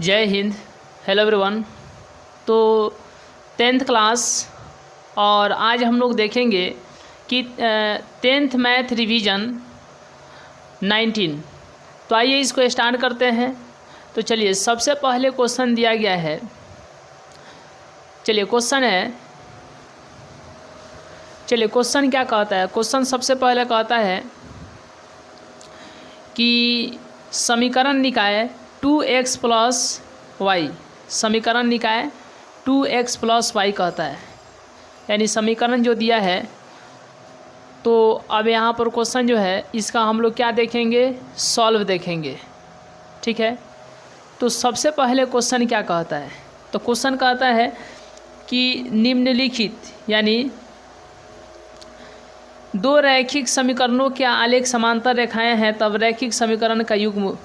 जय Hind. Hello everyone. तो 10th class और आज हम लोग देखेंगे कि 10th मैथ रिवीजन 19। तो आइए इसको स्टार्ट करते हैं। तो चलिए सबसे पहले क्वेश्चन दिया गया है। क्वेश्चन क्या कहता है। क्वेश्चन सबसे पहले कहता है कि समीकरण निकाय 2x प्लस वाई, समीकरण निकाय 2x प्लस वाई कहता है। यानी समीकरण जो दिया है, तो अब यहाँ पर क्वेश्चन जो है इसका हम लोग क्या देखेंगे, सॉल्व देखेंगे। ठीक है। तो सबसे पहले क्वेश्चन क्या कहता है, तो क्वेश्चन कहता है कि निम्नलिखित यानी दो रैखिक समीकरणों के आलेख समांतर रेखाएं हैं, तब रैखिक समीकरण का युग्म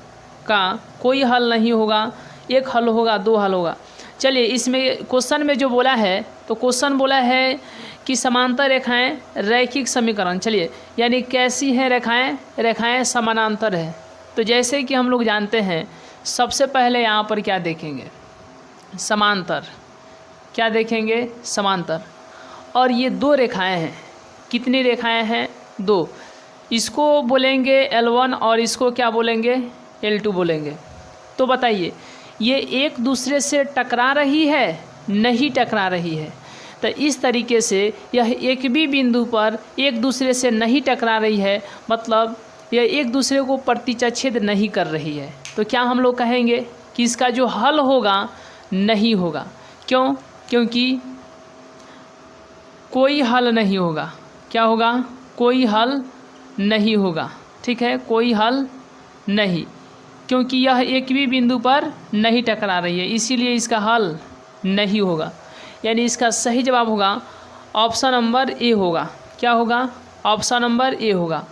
का कोई हल नहीं होगा, एक हल होगा, दो हल होगा। चलिए इसमें क्वेश्चन में जो बोला है, तो क्वेश्चन बोला है कि समांतर रेखाएं रैखिक समीकरण। चलिए यानी कैसी है रेखाएं, रेखाएं समानांतर है। तो जैसे कि हम लोग जानते हैं, सबसे पहले यहाँ पर क्या देखेंगे, समांतर। क्या देखेंगे, समांतर। और ये दो रेखाएं हैं। कितनी रेखाएं हैं, दो। इसको बोलेंगे L1 और इसको क्या बोलेंगे, L2 बोलेंगे। तो बताइए ये एक दूसरे से टकरा रही है, नहीं टकरा रही है। तो इस तरीके से यह एक भी बिंदु पर एक दूसरे से नहीं टकरा रही है, मतलब यह एक दूसरे को प्रतिच्छेद नहीं कर रही है। तो क्या हम लोग कहेंगे कि इसका जो हल होगा नहीं होगा। क्यों? क्योंकि कोई हल नहीं होगा। क्या होगा, कोई हल नहीं होगा। ठीक है, कोई हल नहीं, क्योंकि यह एक भी बिंदु पर नहीं टकरा रही है, इसीलिए इसका हल नहीं होगा। यानी इसका सही जवाब होगा ऑप्शन नंबर ए होगा। क्या होगा, ऑप्शन नंबर ए होगा।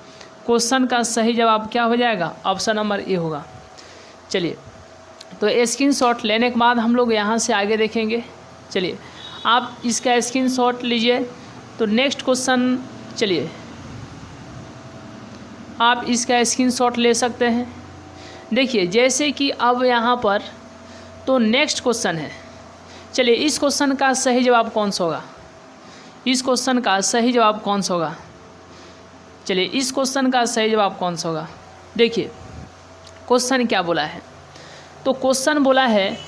क्वेश्चन का सही जवाब क्या हो जाएगा, ऑप्शन नंबर ए होगा। चलिए तो स्क्रीनशॉट लेने के बाद हम लोग यहाँ से आगे देखेंगे। चलिए आप इसका स्क्रीनशॉट लीजिए। तो नेक्स्ट क्वेश्चन, चलिए आप इसका स्क्रीनशॉट ले सकते हैं। देखिए जैसे कि अब यहाँ पर तो नेक्स्ट क्वेश्चन है। चलिए इस क्वेश्चन का सही जवाब कौन सा होगा, इस क्वेश्चन का सही जवाब कौन सा होगा। चलिए इस क्वेश्चन का सही जवाब कौन सा होगा। देखिए क्वेश्चन क्या बोला है, तो क्वेश्चन बोला है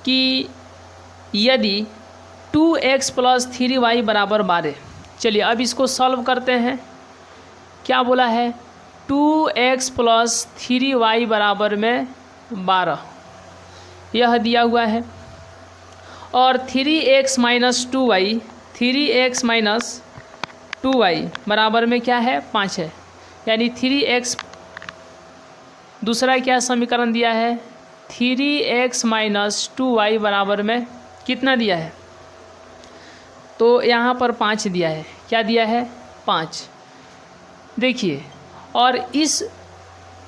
कि यदि 2x प्लस 3y बराबर 12। चलिए अब इसको सॉल्व करते हैं। क्या बोला है, 2x प्लस 3y बराबर में 12 यह दिया हुआ है, और 3x minus 2y, 3x minus 2y बराबर में क्या है, 5 है। यानी 3x, दूसरा क्या समीकरण दिया है, 3x माइनस 2y बराबर में कितना दिया है, तो यहाँ पर 5 दिया है। क्या दिया है, 5। देखिए और इस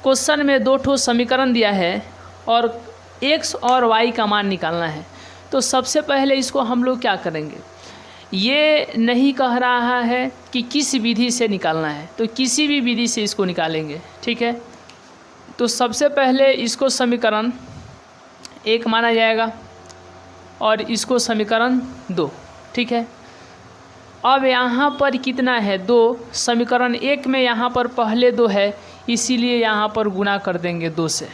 क्वेश्चन में दो ठो समीकरण दिया है और x और y का मान निकालना है। तो सबसे पहले इसको हम लोग क्या करेंगे, ये नहीं कह रहा है कि किस विधि से निकालना है, तो किसी भी विधि से इसको निकालेंगे। ठीक है। तो सबसे पहले इसको समीकरण 1 माना जाएगा और इसको समीकरण 2। ठीक है। अब यहाँ पर कितना है, 2। समीकरण 1 में यहाँ पर पहले 2 है, इसीलिए यहाँ पर गुना कर देंगे 2 से।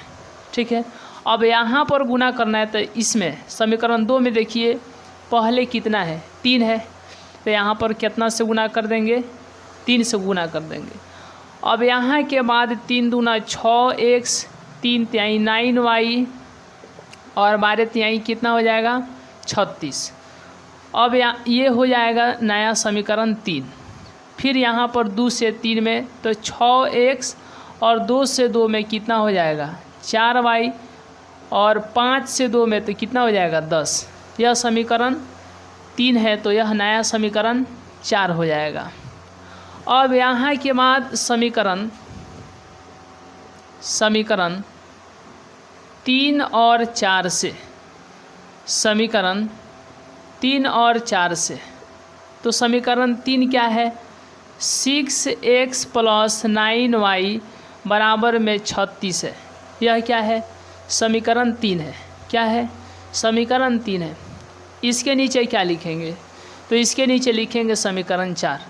ठीक है। अब यहाँ पर गुना करना है, तो इसमें समीकरण 2 में देखिए पहले कितना है, 3 है, तो यहाँ पर कितना से गुना कर देंगे, 3 से गुना कर देंगे। अब यहाँ के बाद 3 दूना 6x, 3 तिहाई 9y और 12 तिहाई कितना हो जाएगा, 36। अब ये हो जाएगा नया समीकरण 3। फिर यहाँ पर 2 से 3 में तो 6x और 2 से 2 में कितना हो जाएगा, 4y और 5 से 2 में तो कितना हो जाएगा, 10। यह समीकरण 3 है, तो यह नया समीकरण 4 हो जाएगा। अब यहाँ के बाद समीकरण 3 और 4 से, समीकरण 3 और 4 से, तो समीकरण 3 क्या है, 6x प्लस 9y बराबर में 36 है। यह क्या है, समीकरण 3 है। क्या है? समीकरण 3 है। इसके नीचे क्या लिखेंगे? तो इसके नीचे लिखेंगे समीकरण 4।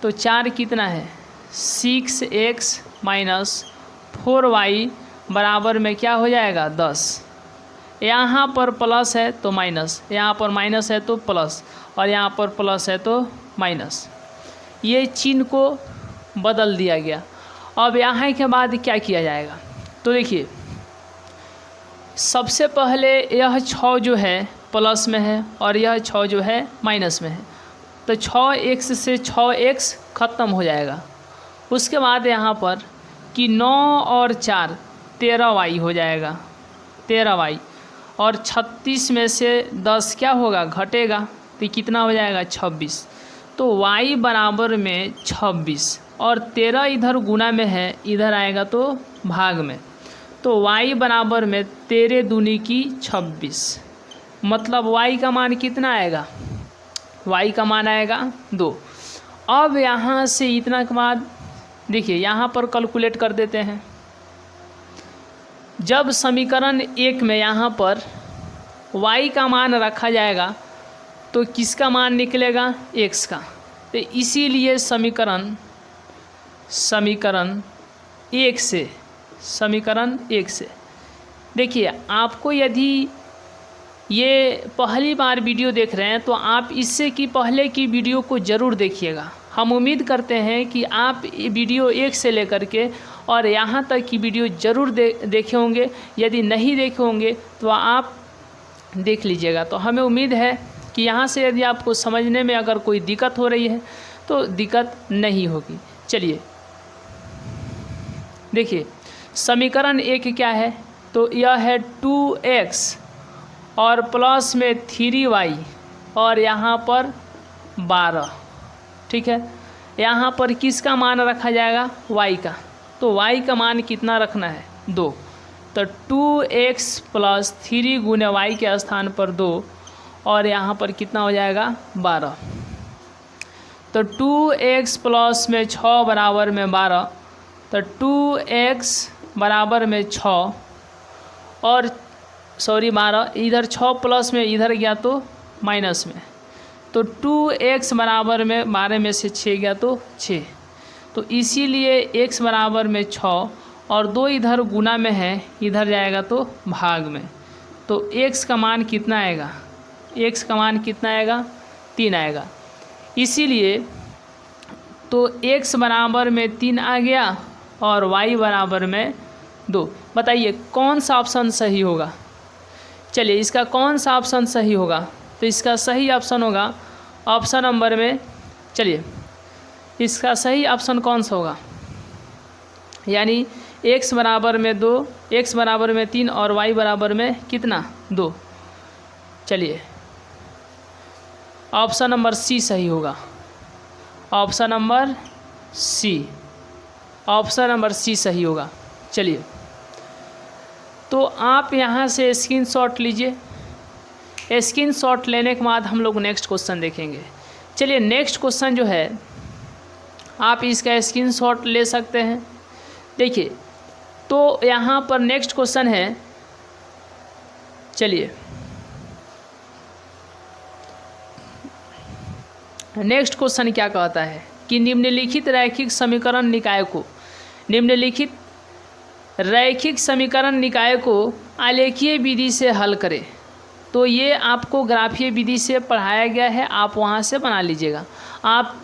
तो 4 कितना है? 6x माइनस 4y बराबर में क्या हो जाएगा? 10। यहाँ पर प्लस है तो माइनस, यहाँ पर माइनस है तो प्लस, और यहाँ पर प्लस है तो माइनस। ये चिन्ह को बदल दिया गया। अब यहाँ के बाद क्या किया जाएगा? तो देखिए, सबसे पहले यह 6 जो है प्लस में है और यह 6 जो है माइनस में है, तो 6x से 6x ख़त्म हो जाएगा। उसके बाद यहाँ पर कि 9 और 4 13y हो जाएगा, 13y, और 36 में से 10 क्या होगा? घटेगा, तो कितना हो जाएगा? 26। तो y बराबर में 26, और 13 इधर गुना में है, इधर आएगा तो भाग में। तो y बराबर में 13 दूनी की 26, मतलब y का मान कितना आएगा? y का मान आएगा 2। अब यहाँ से इतना के बाद देखिए, यहाँ पर कैलकुलेट कर देते हैं। जब समीकरण 1 में यहाँ पर y का मान रखा जाएगा तो किसका मान निकलेगा? x का। तो इसीलिए समीकरण 1 से देखिए, आपको यदि ये पहली बार वीडियो देख रहे हैं तो आप इससे की पहले की वीडियो को ज़रूर देखिएगा। हम उम्मीद करते हैं कि आप वीडियो 1 से लेकर के और यहाँ तक की वीडियो ज़रूर देखे होंगे। यदि नहीं देखे होंगे तो आप देख लीजिएगा। तो हमें उम्मीद है कि यहाँ से यदि आपको समझने में अगर कोई दिक्कत हो रही है तो दिक्कत नहीं होगी। चलिए देखिए, समीकरण 1 क्या है? तो यह है 2x और प्लस में 3y और यहाँ पर 12। ठीक है, यहाँ पर किसका मान रखा जाएगा? y का। तो y का मान कितना रखना है? 2। तो 2x प्लस 3 गुने y के स्थान पर 2, और यहाँ पर कितना हो जाएगा? 12। तो 2x प्लस में 6 बराबर में 12, तो 2x बराबर में 6 और 12, इधर 6 प्लस में इधर गया तो माइनस में, तो 2x बराबर में 12 में से 6 गया तो 6। तो इसीलिए x बराबर में 6 और 2 इधर गुना में है, इधर जाएगा तो भाग में। तो x का मान कितना आएगा? x का मान कितना आएगा? 3 आएगा। इसीलिए तो x बराबर में 3 आ गया और y बराबर में 2। बताइए कौन सा ऑप्शन सही होगा? चलिए, इसका कौन सा ऑप्शन सही होगा? तो इसका सही ऑप्शन होगा ऑप्शन नंबर में, चलिए इसका सही ऑप्शन कौन सा होगा? यानी x बराबर में 2, x बराबर में 3 और y बराबर में कितना? 2। चलिए, ऑप्शन नंबर सी सही होगा। ऑप्शन नंबर सी सही होगा। चलिए, तो आप यहाँ से स्क्रीनशॉट लीजिए। स्क्रीनशॉट लेने के बाद हम लोग नेक्स्ट क्वेश्चन देखेंगे। चलिए, नेक्स्ट क्वेश्चन जो है आप इसका स्क्रीनशॉट ले सकते हैं। देखिए, तो यहाँ पर नेक्स्ट क्वेश्चन है, चलिए नेक्स्ट क्वेश्चन क्या कहता है कि निम्नलिखित रैखिक समीकरण निकाय को आलेखीय विधि से हल करें। तो ये आपको ग्राफीय विधि से पढ़ाया गया है, आप वहाँ से बना लीजिएगा। आप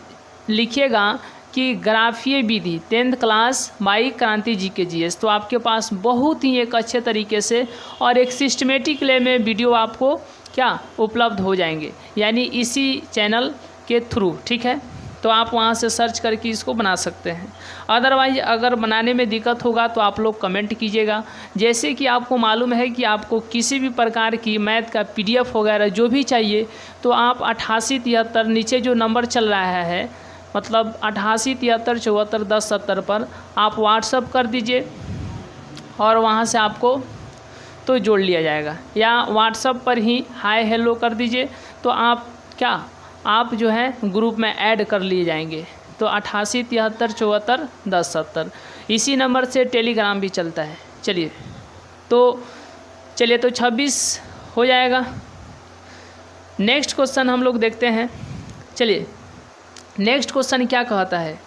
लिखिएगा कि ग्राफीय विधि 10th class by Kranti ji के जीएस। तो आपके पास बहुत ही एक अच्छे तरीके से और एक सिस्टमेटिक वे में वीडियो आपको क्या उपलब्ध हो जाएंगे, यानी इसी चैनल के थ्रू। ठीक है, तो आप वहाँ से सर्च करके इसको बना सकते हैं। अदरवाइज अगर बनाने में दिक्कत होगा तो आप लोग कमेंट कीजिएगा। जैसे कि आपको मालूम है कि आपको किसी भी प्रकार की मैथ का PDF वगैरह जो भी चाहिए तो आप 8873 नीचे जो नंबर चल रहा है, मतलब 8873741070 पर आप व्हाट्सअप कर दीजिए और वहाँ से आपको तो जोड़ लिया जाएगा, या व्हाट्सअप पर ही हाय हेलो कर दीजिए तो आप जो है ग्रुप में ऐड कर लिए जाएंगे। तो 8873741070 इसी नंबर से टेलीग्राम भी चलता है। चलिए, तो चलिए तो 26 हो जाएगा। नेक्स्ट क्वेश्चन हम लोग देखते हैं। चलिए नेक्स्ट क्वेश्चन क्या कहता है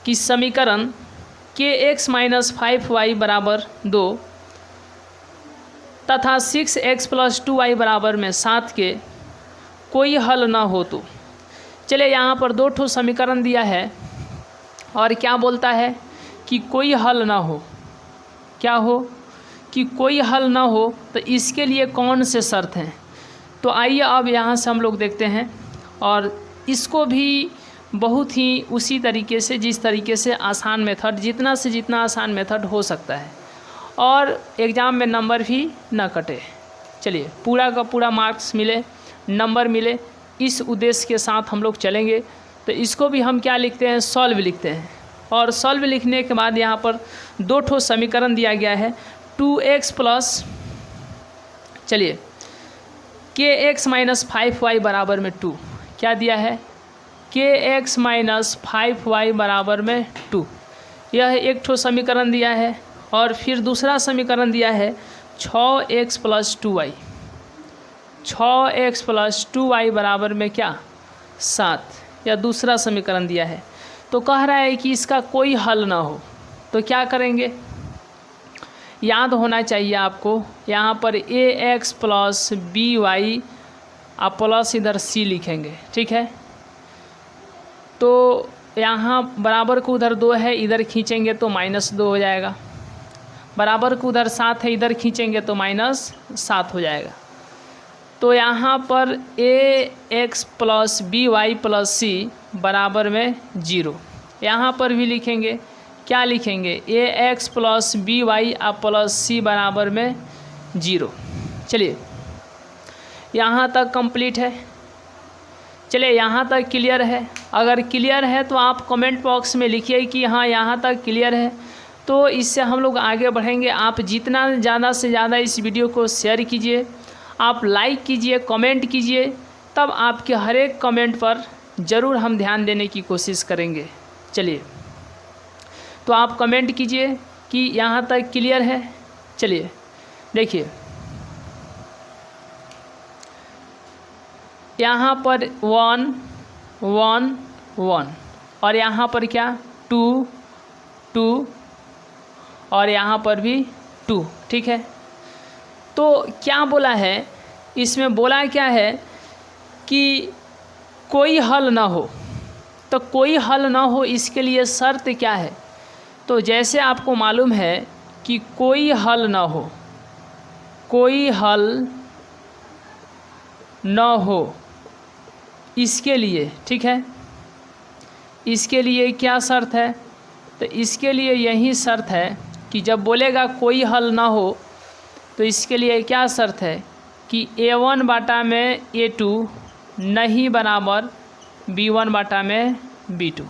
कि समीकरण kx माइनस 5y बराबर 2 तथा 6x प्लस 2y बराबर में 7 के कोई हल ना हो तो। चलिए यहाँ पर 2 ठो समीकरण दिया है और क्या बोलता है कि कोई हल ना हो, क्या हो कि कोई हल ना हो, तो इसके लिए कौन से शर्त हैं। तो आइए अब यहाँ से हम लोग देखते हैं और इसको भी बहुत ही उसी तरीके से जिस तरीके से आसान मेथड, जितना से जितना आसान मेथड हो सकता है और एग्ज़ाम में नंबर भी ना कटे। चलिए पूरा का पूरा मार्क्स मिले, नंबर मिले, इस उद्देश्य के साथ हम लोग चलेंगे। तो इसको भी हम क्या लिखते हैं, सॉल्व लिखते हैं। और सॉल्व लिखने के बाद यहाँ पर 2 ठो समीकरण दिया गया है 2x प्लस, चलिए kx माइनस 5y बराबर में 2, क्या दिया है kx माइनस 5y बराबर में 2, यह एक ठो समीकरण दिया है। और फिर दूसरा समीकरण दिया है 6x plus 2y, 6x plus 2y बराबर में क्या 7, यह दूसरा समीकरण दिया है। तो कह रहा है कि इसका कोई हल ना हो, तो क्या करेंगे, याद होना चाहिए आपको, यहाँ पर ax प्लस by आप प्लस इधर c लिखेंगे, ठीक है। तो यहाँ बराबर को उधर 2 है, इधर खींचेंगे तो -2 हो जाएगा। बराबर को उधर 7 है, इधर खींचेंगे तो -7 हो जाएगा। तो यहाँ पर ax plus by plus c बराबर में 0, यहाँ पर भी लिखेंगे, क्या लिखेंगे ax प्लस by आप प्लस c बराबर में 0। चलिए यहाँ तक कंप्लीट है। चलिए यहाँ तक क्लियर है। अगर क्लियर है तो आप कमेंट बॉक्स में लिखिए कि हाँ यहाँ तक क्लियर है, तो इससे हम लोग आगे बढ़ेंगे। आप जितना ज़्यादा से ज़्यादा इस वीडियो को शेयर कीजिए, आप लाइक कीजिए, कमेंट कीजिए, तब आपके हर एक कमेंट पर ज़रूर हम ध्यान देने की कोशिश करेंगे। चलिए तो आप कमेंट कीजिए कि यहाँ तक क्लियर है। चलिए देखिए यहाँ पर 1 1 1 और यहाँ पर क्या 2 2 और यहाँ पर भी 2, ठीक है। तो क्या बोला है इसमें, बोला क्या है कि कोई हल ना हो। तो कोई हल ना हो इसके लिए शर्त क्या है, तो जैसे आपको मालूम है कि कोई हल ना हो, कोई हल ना हो इसके लिए, ठीक है। इसके लिए क्या शर्त है, तो इसके लिए यही शर्त है कि जब बोलेगा कोई हल ना हो तो इसके लिए क्या शर्त है कि a1 बाटा में a2 नहीं बराबर b1 बाटा में b2।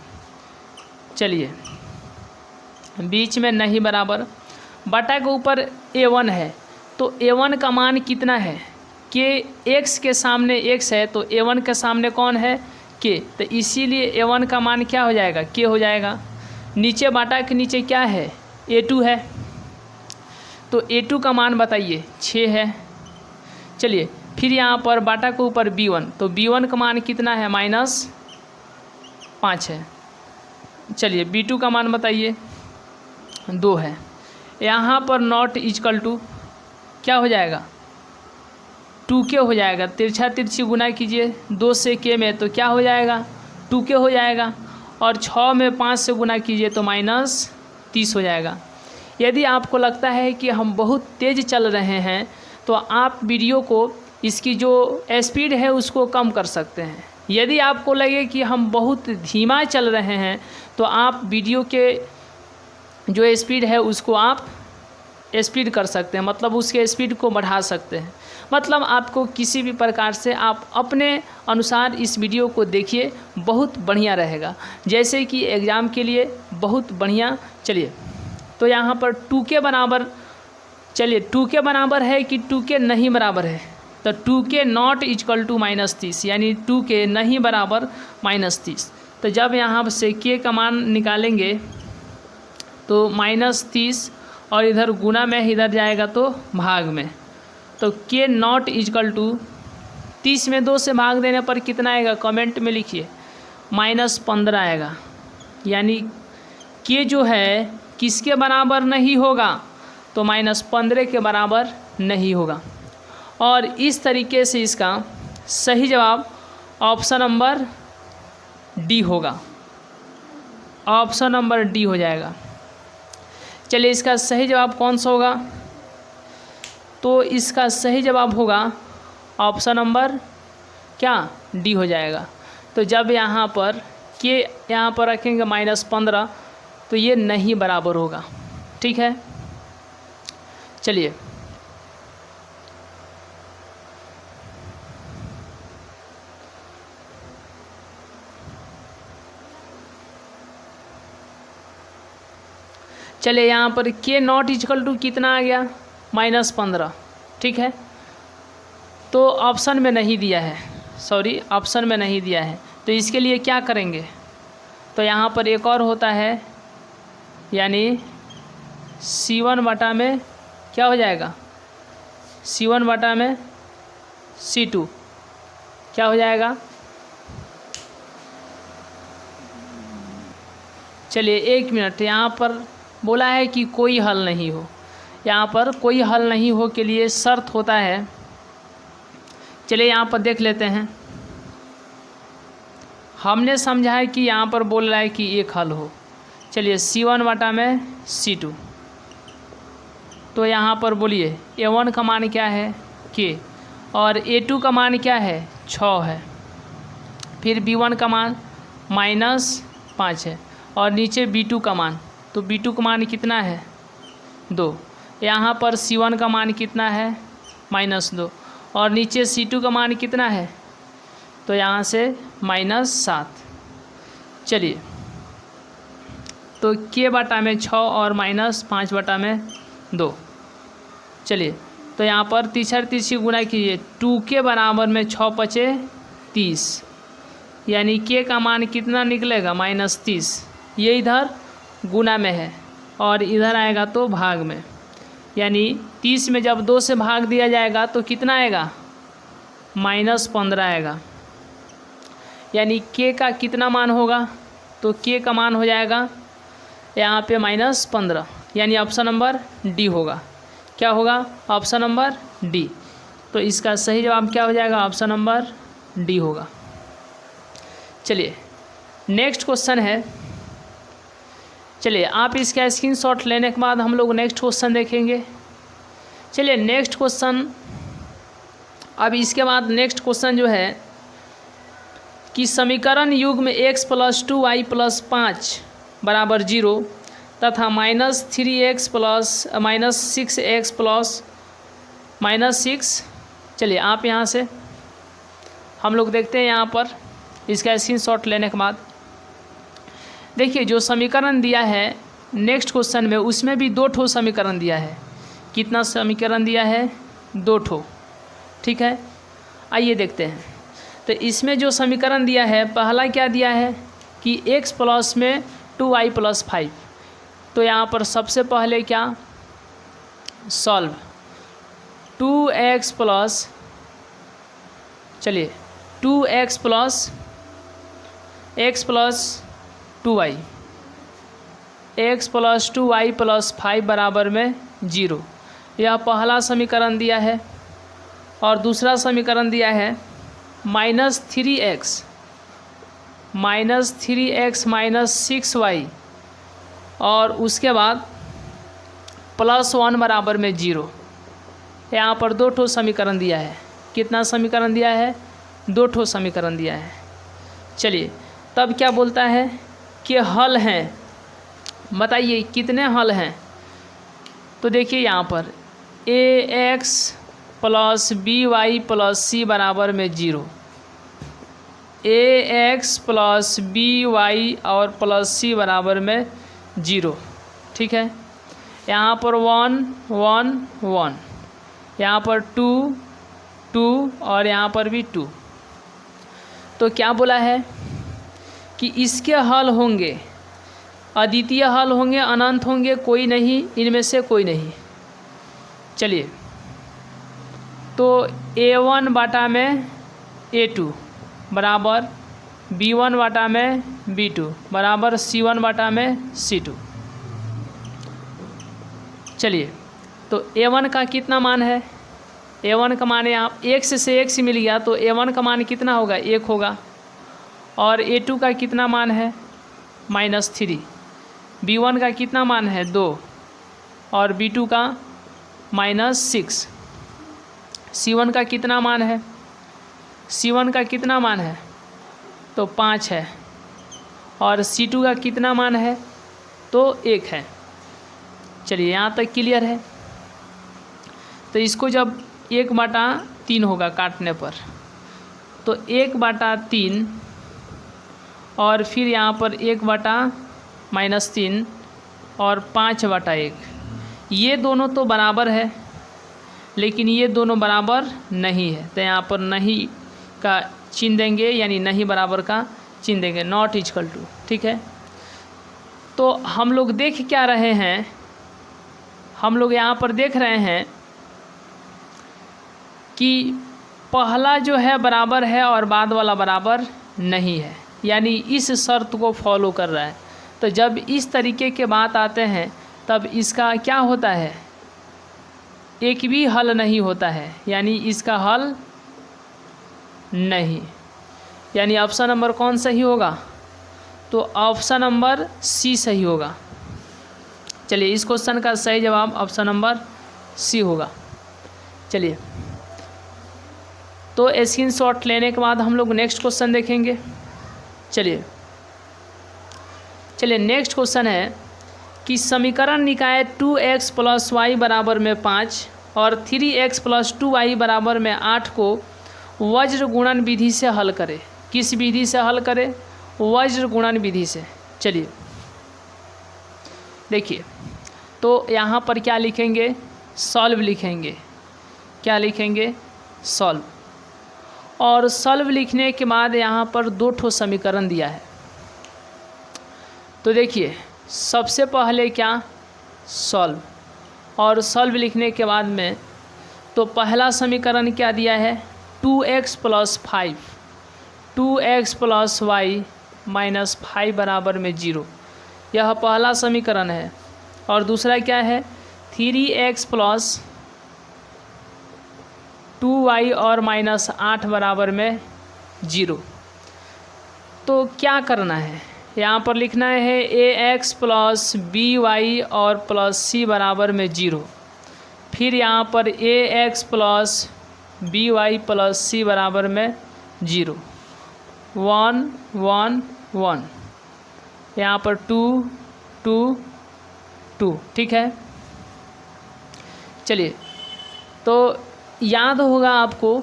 चलिए बीच में नहीं बराबर, बटा के ऊपर a1 है, तो a1 का मान कितना है, k x के सामने x है, तो a1 के सामने कौन है k, तो इसीलिए a1 का मान क्या हो जाएगा k हो जाएगा। नीचे बाटा के नीचे क्या है a2 है, तो a2 का मान बताइए 6 है। चलिए फिर यहाँ पर बाटा के ऊपर b1, तो b1 का मान कितना है -5 है। चलिए b2 का मान बताइए 2 है। यहाँ पर नॉट इजकल टू क्या हो जाएगा 2k हो जाएगा। तिरछा तिरछी गुना कीजिए 2 से k में तो क्या हो जाएगा 2k हो जाएगा, और 6 में 5 से गुना कीजिए तो -30 हो जाएगा। यदि आपको लगता है कि हम बहुत तेज़ चल रहे हैं तो आप वीडियो को इसकी जो स्पीड है उसको कम कर सकते हैं। यदि आपको लगे कि हम बहुत धीमा चल रहे हैं तो आप वीडियो के जो स्पीड है उसको आप स्पीड कर सकते हैं, मतलब उसके स्पीड को बढ़ा सकते हैं। मतलब आपको किसी भी प्रकार से आप अपने अनुसार इस वीडियो को देखिए, बहुत बढ़िया रहेगा, जैसे कि एग्ज़ाम के लिए बहुत बढ़िया। चलिए तो यहाँ पर 2k बराबर, चलिए 2k बराबर है कि 2k नहीं बराबर है, तो 2k नॉट इजकल टू -30, यानी 2k नहीं बराबर -30। तो जब यहाँ से k का मान निकालेंगे तो -30 और इधर गुना में, इधर जाएगा तो भाग में। तो के नॉट इजकल टू 30 में 2 से भाग देने पर कितना आएगा, कमेंट में लिखिए, -15 आएगा। यानी के जो है किसके बराबर नहीं होगा, तो -15 के बराबर नहीं होगा। और इस तरीके से इसका सही जवाब ऑप्शन नंबर डी होगा, ऑप्शन नंबर डी हो जाएगा। चलिए इसका सही जवाब कौन सा होगा, तो इसका सही जवाब होगा ऑप्शन नंबर क्या, डी हो जाएगा। तो जब यहाँ पर के यहाँ पर रखेंगे -15 तो ये नहीं बराबर होगा, ठीक है। चलिए चलिए यहाँ पर के नॉट इजकल टू कितना आ गया, -15, ठीक है। तो ऑप्शन में नहीं दिया है, सॉरी ऑप्शन में नहीं दिया है, तो इसके लिए क्या करेंगे, तो यहाँ पर एक और होता है, यानी C1 बटा में क्या हो जाएगा, C1 बटा में C2 क्या हो जाएगा। चलिए 1 मिनट, यहाँ पर बोला है कि कोई हल नहीं हो, यहाँ पर कोई हल नहीं हो के लिए शर्त होता है। चलिए यहाँ पर देख लेते हैं, हमने समझा है कि यहाँ पर बोल रहा है कि एक हल हो। चलिए C1 बटा में C2, तो यहाँ पर बोलिए A1 का मान क्या है, K, और A2 का मान क्या है, 6 है। फिर B1 का मान -5 है, और नीचे B2 का मान, तो B2 का मान कितना है, 2। यहाँ पर C1 का मान कितना है, -2, और नीचे C2 का मान कितना है, तो यहाँ से -7। चलिए तो K बटा में 6 और -5 बटा में 2। चलिए तो यहाँ पर तीसरी गुना कीजिए, 2K बराबर में 6 पचे 30, यानी K का मान कितना निकलेगा, -30। ये इधर गुना में है और इधर आएगा तो भाग में, यानी 30 में जब 2 से भाग दिया जाएगा तो कितना आएगा, -15 आएगा। यानी K का कितना मान होगा, तो K का मान हो जाएगा यहाँ पे -15, यानी ऑप्शन नंबर डी होगा। क्या होगा, ऑप्शन नंबर डी। तो इसका सही जवाब क्या हो जाएगा, ऑप्शन नंबर डी होगा। चलिए नेक्स्ट क्वेश्चन है, चलिए आप इसका स्क्रीनशॉट लेने के बाद हम लोग नेक्स्ट क्वेश्चन देखेंगे। चलिए नेक्स्ट क्वेश्चन, अब इसके बाद नेक्स्ट क्वेश्चन जो है कि समीकरण युग्म x + 2y + 5 बराबर 0 तथा -3x + -6x + -6। चलिए आप यहाँ से हम लोग देखते हैं, यहाँ पर इसका स्क्रीनशॉट लेने के बाद देखिए जो समीकरण दिया है नेक्स्ट क्वेश्चन में, उसमें भी 2 ठो समीकरण दिया है। कितना समीकरण दिया है, 2 ठो, ठीक है। आइए देखते हैं। तो इसमें जो समीकरण दिया है, पहला क्या दिया है कि x प्लस में 2y + 5। तो यहाँ पर सबसे पहले क्या, सॉल्व 2x प्लस, चलिए 2x plus x plus 2y, x plus 2y + 5 बराबर में 0। यह पहला समीकरण दिया है। और दूसरा समीकरण दिया है -3x -6y, और उसके बाद +1 बराबर में 0। यहाँ पर 2 ठो समीकरण दिया है। कितना समीकरण दिया है, 2 ठो समीकरण दिया है। चलिए तब क्या बोलता है कि हल हैं, बताइए कितने हल हैं। तो देखिए यहाँ पर ax + by + c बराबर में 0, ax + by और +c बराबर में 0, ठीक है। यहाँ पर 1 1 1, यहाँ पर 2 2 और यहाँ पर भी 2। तो क्या बोला है कि इसके हल होंगे अद्वितीय हल होंगे, अनंत होंगे, कोई नहीं, इनमें से कोई नहीं। चलिए, तो A1 बटा में A2 बराबर B1 बटा में B2 बराबर C1 बटा में C2। चलिए, तो A1 का कितना मान है? A1 का मान यहाँ x से x मिल गया, तो A1 का मान कितना होगा? 1 होगा। और A2 का कितना मान है? -3। B1 का कितना मान है? 2। और B2 का -6। C1 का कितना मान है? C1 का कितना मान है? तो 5 है। और C2 का कितना मान है? तो 1 है। चलिए, यहाँ तक क्लियर है। तो इसको जब 1/3 होगा काटने पर, तो 1/3 और फिर यहाँ पर 1/-3 और 5/1, ये दोनों तो बराबर है, लेकिन ये दोनों बराबर नहीं है। तो यहाँ पर नहीं का चिन्ह देंगे, यानी नहीं बराबर का चिन्ह देंगे, नॉट इक्वल टू। ठीक है, तो हम लोग देख क्या रहे हैं? हम लोग यहाँ पर देख रहे हैं कि पहला जो है बराबर है और बाद वाला बराबर नहीं है, यानी इस शर्त को फॉलो कर रहा है। तो जब इस तरीके के बात आते हैं तब इसका क्या होता है? एक भी हल नहीं होता है, यानी इसका हल नहीं, यानी ऑप्शन नंबर कौन सही होगा? तो ऑप्शन नंबर सी सही होगा। चलिए, इस क्वेश्चन का सही जवाब ऑप्शन नंबर सी होगा। चलिए, तो स्क्रीनशॉट लेने के बाद हम लोग नेक्स्ट क्वेश्चन देखेंगे। चलिए, नेक्स्ट क्वेश्चन है कि समीकरण निकाय 2x + y बराबर में 5 और 3x + 2y बराबर में 8 को वज्र गुणन विधि से हल करें। किस विधि से हल करें? वज्र गुणन विधि से। चलिए, देखिए, तो यहाँ पर क्या लिखेंगे? सॉल्व लिखेंगे। क्या लिखेंगे? सॉल्व। और सॉल्व लिखने के बाद यहाँ पर 2 ठो समीकरण दिया है। तो देखिए, सबसे पहले क्या? सॉल्व। और सॉल्व लिखने के बाद में तो पहला समीकरण क्या दिया है? 2x + 5, 2x + y - 5 बराबर में 0, यह पहला समीकरण है। और दूसरा क्या है? 3x + 2y और -8 बराबर में 0। तो क्या करना है? यहाँ पर लिखना है ax + by और +c बराबर में 0। फिर यहाँ पर ax + by + c बराबर में 0, 1 1 1, यहाँ पर 2 2 2। ठीक है, चलिए, तो याद होगा आपको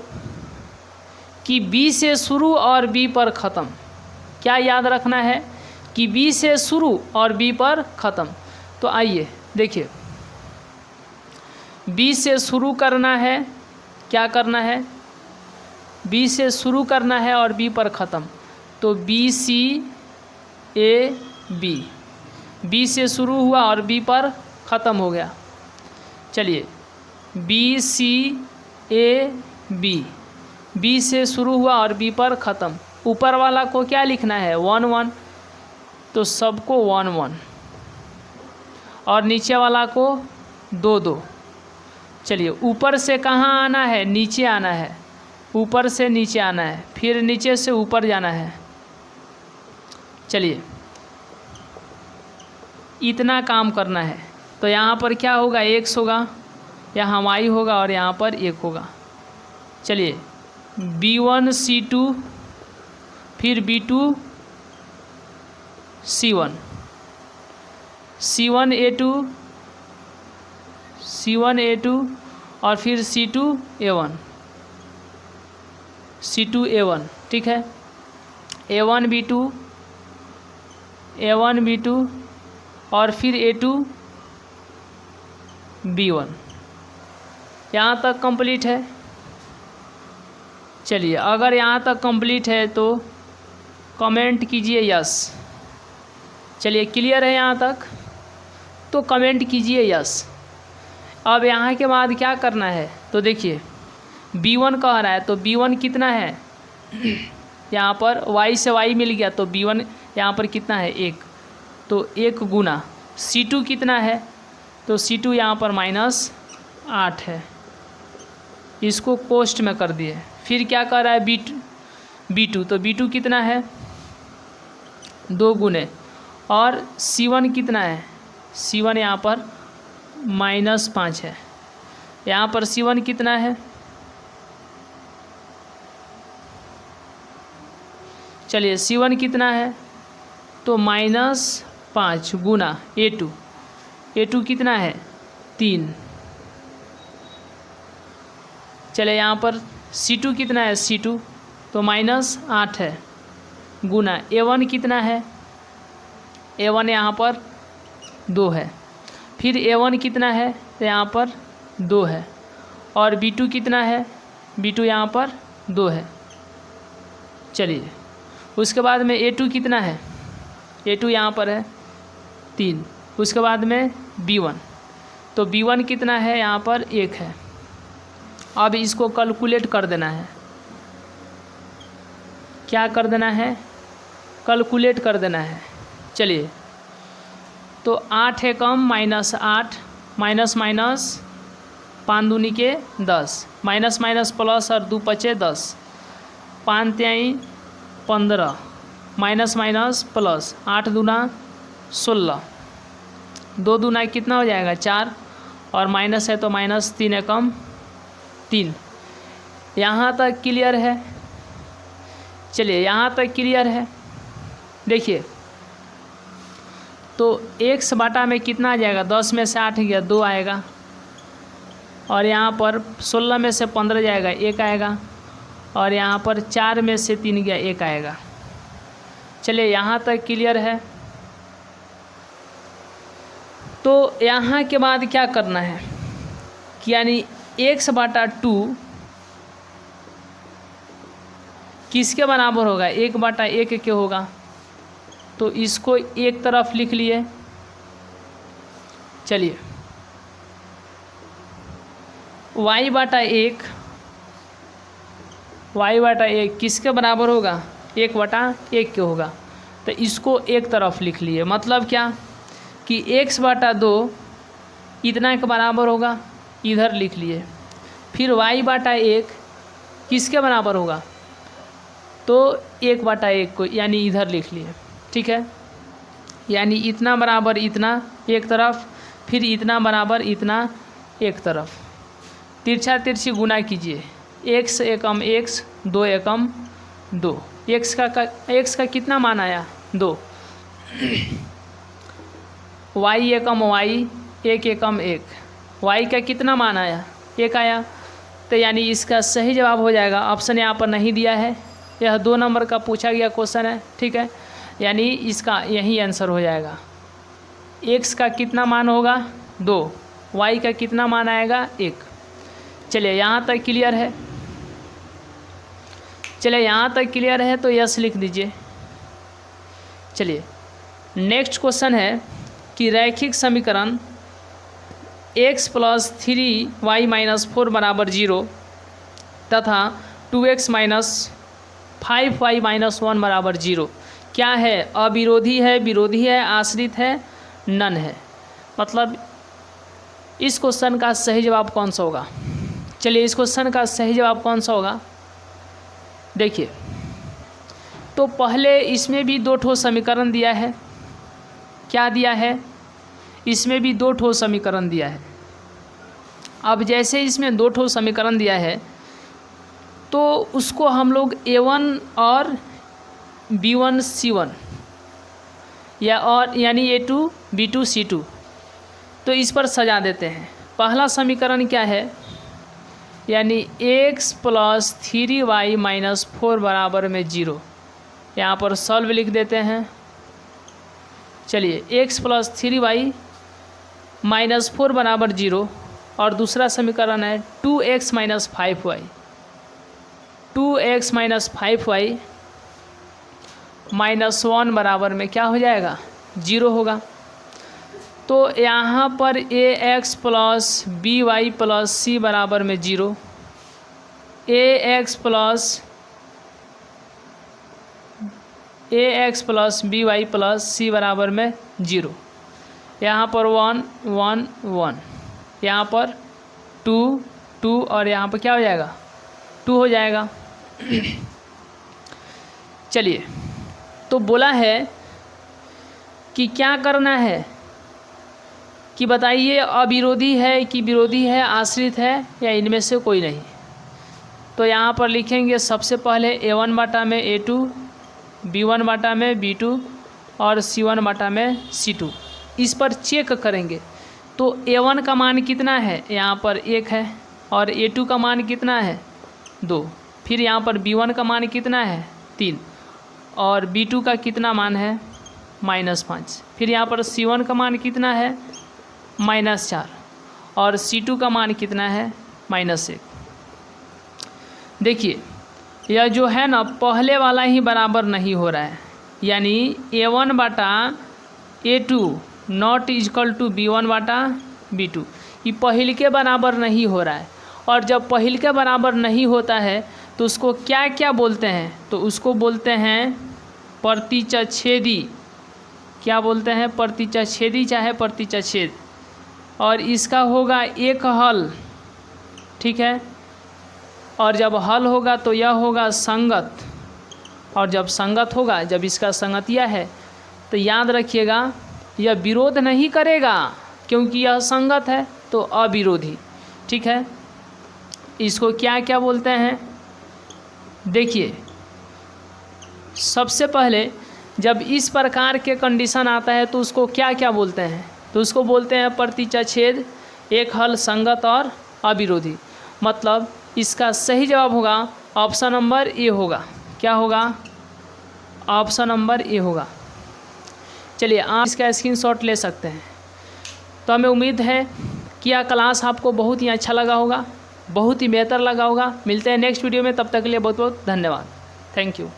कि B से शुरू और B पर ख़त्म। क्या याद रखना है? कि B से शुरू और B पर ख़त्म। तो आइए देखिए, B से शुरू करना है, क्या करना है? B से शुरू करना है और B पर ख़त्म। तो BC AB, B से शुरू हुआ और B पर ख़त्म हो गया। चलिए, BC AB, B से शुरू हुआ और B पर ख़त्म। ऊपर वाला को क्या लिखना है? 1 1, तो सबको 1 1, और नीचे वाला को 2 2। चलिए, ऊपर से कहाँ आना है? नीचे आना है। ऊपर से नीचे आना है, फिर नीचे से ऊपर जाना है। चलिए, इतना काम करना है। तो यहाँ पर क्या होगा? x होगा, यहाँ y होगा और यहाँ पर 1 होगा। चलिए, B1 C2, फिर B2 C1, C1 A2, C1 A2 और फिर C2 A1, C2 A1। ठीक है, A1 B2, A1 B2 और फिर A2 B1। यहाँ तक कंप्लीट है। चलिए, अगर यहाँ तक कंप्लीट है तो कमेंट कीजिए यस। चलिए क्लियर है यहाँ तक? तो कमेंट कीजिए यस। अब यहाँ के बाद क्या करना है, तो देखिए b1 कह रहा है, तो b1 कितना है यहाँ पर y से y मिल गया, तो b1 यहाँ पर कितना है 1, तो 1 गुना c2 कितना है, तो c2 यहाँ पर -8 है, इसको कोष्ट में कर दिए। फिर क्या कर रहा है b2, तो b2 कितना है 2 गुने, और c1 कितना है, c1 यहाँ पर -5 है, यहाँ पर c1 कितना है, चलिए c1 कितना है, तो -5 गुना a2 कितना है 3, चलिए यहाँ पर c2 कितना है, c2 तो -8 है, गुना a1 कितना है, a1 यहाँ पर 2 है, फिर a1 कितना है, तो यहाँ पर 2 है, और b2 कितना है, b2 यहाँ पर 2 है। चलिए उसके बाद में a2 कितना है, a2 यहाँ पर है 3, उसके बाद में b1, तो b1 कितना है, यहाँ पर 1 है। अब इसको कैलकुलेट कर देना है, क्या कर देना है, कैलकुलेट कर देना है। चलिए तो 8 एकम -8 माइनस 5 दूनी के 10, माइनस माइनस प्लस और 2 पचे 10, 5 त्याई 15, माइनस माइनस प्लस 8 दूना 16, 2 दूना कितना हो जाएगा 4, और माइनस है तो -3 एकम 3। यहाँ तक क्लियर है? चलिए यहाँ तक क्लियर है। देखिए तो x बटा में कितना आ जाएगा, 10 में से 8 गया 2 आएगा, और यहाँ पर 16 में से 15 जाएगा 1 आएगा, और यहाँ पर 4 में से 3 गया 1 आएगा। चलिए यहाँ तक क्लियर है। तो यहाँ के बाद क्या करना है कि यानी x बटा 2 किसके बराबर होगा, 1 बटा 1 के होगा, तो इसको एक तरफ लिख लिए। चलिए y बटा 1 किसके बराबर होगा, 1 बटा 1 के होगा, तो इसको एक तरफ लिख लिए। मतलब क्या कि x बटा 2 इतना के बराबर होगा, इधर लिख लिए। फिर y बटा 1 किसके बराबर होगा, तो 1 बटा 1 को यानी इधर लिख लिए। ठीक है, यानी इतना बराबर इतना एक तरफ, फिर इतना बराबर इतना एक तरफ। तिरछा तिरछी गुना कीजिए, x एकम x 2 एकम 2, x का कितना मान आया 2, y एकम y 1 एकम 1, y का कितना मान आया 1 आया, तो यानी इसका सही जवाब हो जाएगा, ऑप्शन यहाँ पर नहीं दिया है, यह 2 नंबर का पूछा गया क्वेश्चन है। ठीक है, यानी इसका यही आंसर हो जाएगा। x का कितना मान होगा 2, y का कितना मान आएगा 1। चलिए यहाँ तक क्लियर है? चलिए यहाँ तक क्लियर है तो यस लिख दीजिए। चलिए नेक्स्ट क्वेश्चन है कि रैखिक समीकरण x + 3y - 4 = 0 तथा 2x - 5y - 1 = 0 क्या है, अविरोधी है, विरोधी है, आश्रित है, नन है। मतलब इस क्वेश्चन का सही जवाब कौन सा होगा। चलिए इस क्वेश्चन का सही जवाब कौन सा होगा, देखिए तो पहले इसमें भी 2 ठो समीकरण दिया है। क्या दिया है, इसमें भी 2 ठो समीकरण दिया है। अब जैसे इसमें 2 ठो समीकरण दिया है तो उसको हम लोग a1 और b1 c1 या और यानी a2 b2 c2 तो इस पर सजा देते हैं। पहला समीकरण क्या है, यानी x + 3y - 4 बराबर में 0, यहाँ पर सॉल्व लिख देते हैं। चलिए x + 3y - 4 बराबर 0, और दूसरा समीकरण है 2x - 5y, 2x - 5y -1 बराबर में क्या हो जाएगा 0 होगा। तो यहाँ पर ax plus by plus c बराबर में 0, ax plus by plus c बराबर में 0, यहाँ पर 1 1 1, यहाँ पर 2 2 और यहाँ पर क्या हो जाएगा 2 हो जाएगा। चलिए, तो बोला है कि क्या करना है कि बताइए अविरोधी है कि विरोधी है, आश्रित है या इनमें से कोई नहीं। तो यहाँ पर लिखेंगे सबसे पहले a1 बटा में a2, b1 बटा में b2 और c1 बटा में c2। इस पर चेक करेंगे तो a1 का मान कितना है, यहाँ पर 1 है, और a2 का मान कितना है 2, फिर यहाँ पर b1 का मान कितना है 3 और b2 का कितना मान है -5, फिर यहाँ पर c1 का मान कितना है -4 और c2 का मान कितना है -1। देखिए यह जो है ना पहले वाला ही बराबर नहीं हो रहा है, यानी a1 बटा a2 not equal to b1 बटा b2, ये पहिल के बराबर नहीं हो रहा है। और जब पहिल के बराबर नहीं होता है तो उसको क्या क्या बोलते हैं, तो उसको बोलते हैं प्रतिचछेदी। क्या बोलते हैं, प्रतिचछेदी चाहे प्रतिचछेद। और इसका होगा एक हल, ठीक है, और जब हल होगा तो यह होगा संगत, और जब संगत होगा, जब इसका संगतिया है तो याद रखिएगा यह विरोध नहीं करेगा क्योंकि यह संगत है, तो अविरोधी। ठीक है, इसको क्या क्या बोलते हैं, देखिए सबसे पहले जब इस प्रकार के कंडीशन आता है तो उसको क्या क्या बोलते हैं, तो उसको बोलते हैं प्रतिचछेद, एक हल, संगत और अविरोधी। मतलब इसका सही जवाब होगा ऑप्शन नंबर ए होगा। क्या होगा, ऑप्शन नंबर ए होगा। चलिए आप इसका स्क्रीनशॉट ले सकते हैं। तो हमें उम्मीद है कि यह क्लास आपको बहुत ही अच्छा लगा होगा, बहुत ही बेहतर लगा होगा। मिलते हैं नेक्स्ट वीडियो में, तब तक के लिए बहुत बहुत धन्यवाद। Thank you.